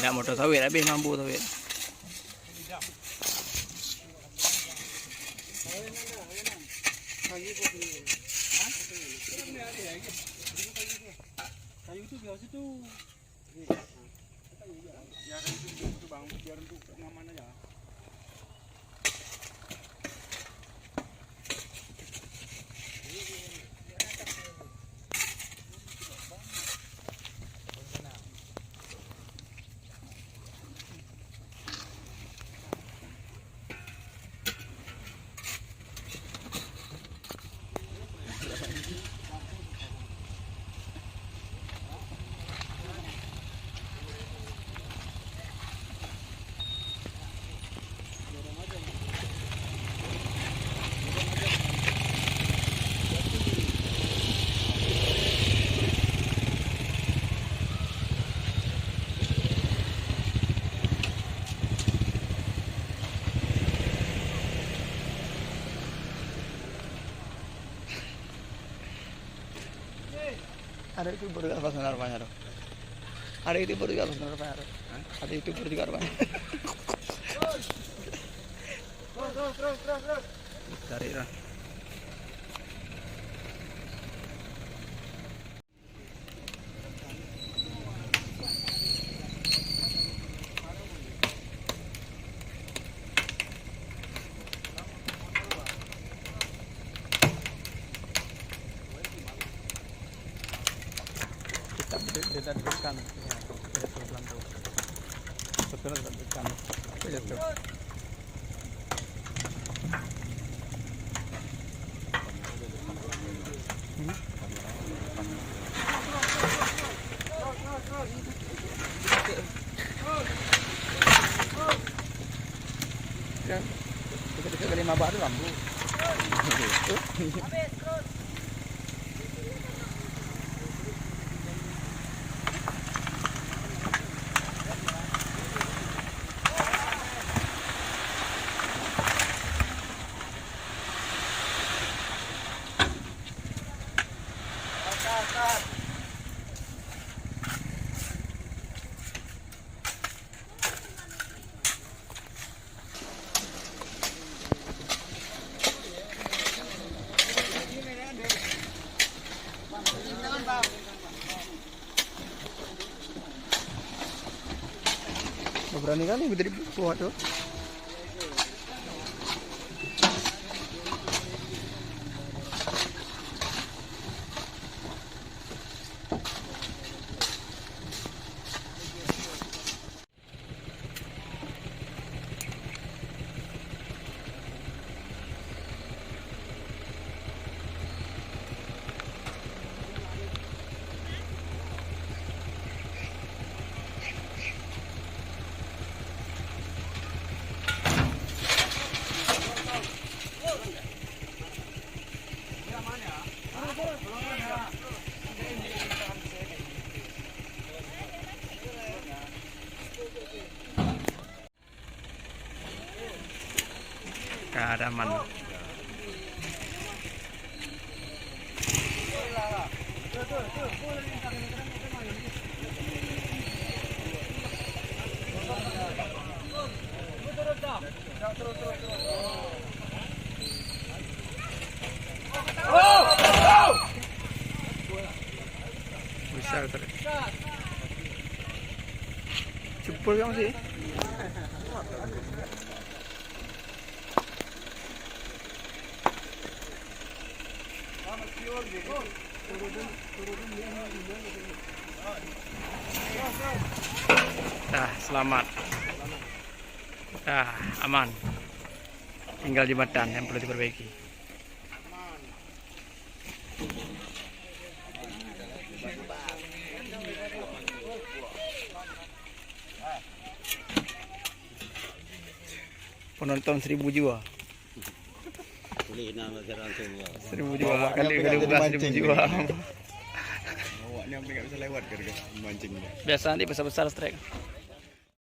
Tidak motor sawit habis mampu sawit. Kayu itu biasa tuh. Ya kan itu bang, biar untuk ngaman aja. Ada itu baru apa senar rupanya tuh. Ada itu baru apa senar rupanya tuh. Ada itu baru juga rupanya. Terus. Cari lah. Kita dekat ya, pelan tuh. Betul dekat. Betul. Ya, dekat-dekat ke 5 baru lampu. Berani kali dari buah tuh. Keadaman. Bisa terus. Cepul kamu sih. Dah, selamat. Dah, aman. Tinggal jembatan yang perlu diperbaiki. Penonton 1000 jiwa. 1000 jiwa kali bukan 1000 jiwa. Awaknya sampai nggak bisa lewat gara-gara mancingnya. Biasa nanti besar-besar strike.